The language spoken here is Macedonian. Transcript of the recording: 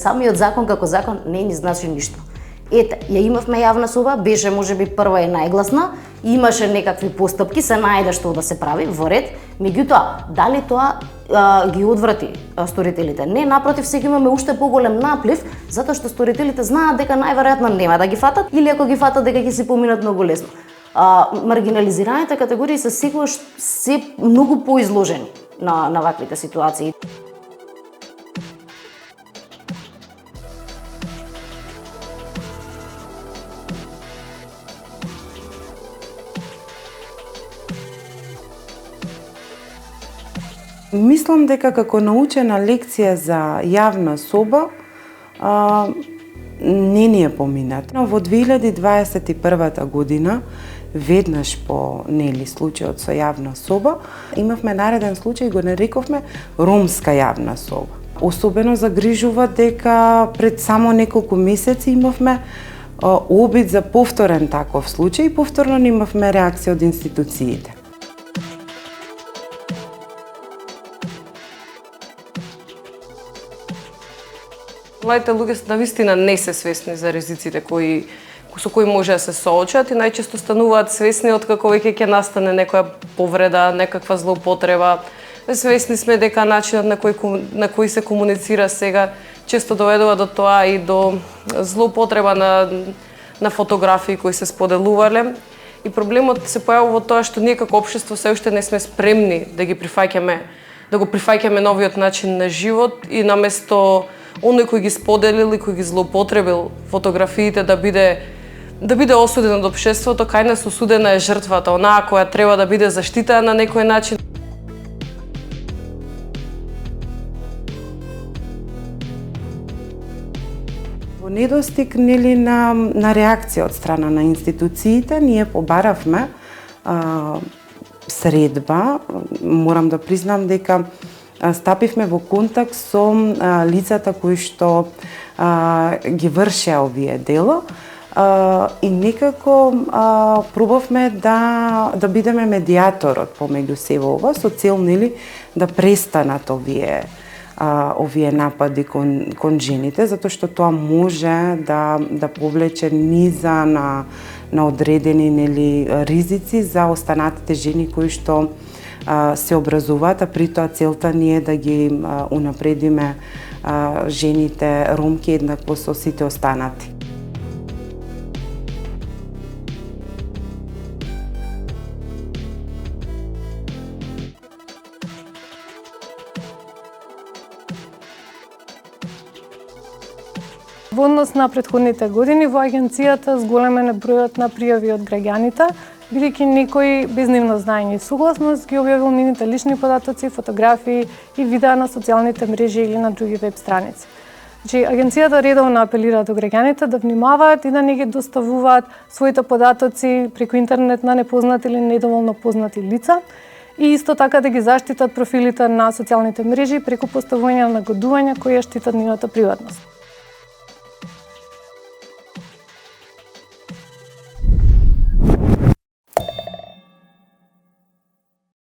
самиот закон како закон не ни значи ништо. Ете, ја имавме јавна соба, беше можеби прва и најгласна, имаше некакви постапки, се најде што да се прави во ред, меѓутоа, дали тоа ги одврати сторителите? Не, напротив, сега имаме уште поголем наплив, затоа што сторителите знаат дека најверојатно нема да ги фатат или ако ги фатат дека ќе се поминат многу лесно. Маргинализираните категории се секогаш се многу поизложени на ваквите ситуации. Мислам дека како научена лекција за јавна соба не ни е поминато. Во 2021 година, веднаш по случајот со јавна соба, имавме нареден случај, го нарековме ромска јавна соба. Особено загрижува дека пред само неколку месеци имавме обид за повторен таков случај и повторно имавме реакција од институциите. Младите луѓе навистина не се свесни за ризиците со кои може да се соочат и најчесто стануваат свесни од како веќе ќе настане некоја повреда, некаква злоупотреба. Свесни сме дека начинот на кој се комуницира сега често доведува до тоа и до злоупотреба на фотографии кои се споделувале. И проблемот се појавува во тоа што ние како општество се уште не сме спремни да го прифаќаме новиот начин на живот и наместо оној кој ги споделил и кој ги злоупотребил фотографиите да биде осуден од општеството, кај нас осудена е жртвата, онаа која треба да биде заштитена на некој начин. Во недостиг на реакција од страна на институциите, ние побаравме средба. Морам да признам дека стапивме во контакт со лицата кои што ги вршеа овие дела и некако пробавме да бидеме медијаторот помеѓу се во ова со цел да престанат овие напади кон жените, затоа што тоа може да повлече низа на одредени ризици за останатите жени кои што се образуваат, а при тоа целта ни е да ги унапредиме жените ромки еднакво со сите останати. Во однос на претходните години во агенцијата зголемен е бројот на пријави од граѓаните, бидејќи некој без нивно знаење и согласност ги објавил нивните лични податоци, фотографии и видеа на социјалните мрежи или на други веб страници. Значи, агенцијата редовно апелира до граѓаните да внимаваат и да не ги доставуваат своите податоци преку интернет на непознати или недоволно познати лица и исто така да ги заштитат профилите на социјалните мрежи преку поставување на нагодувања кои ја штитат нивната приватност.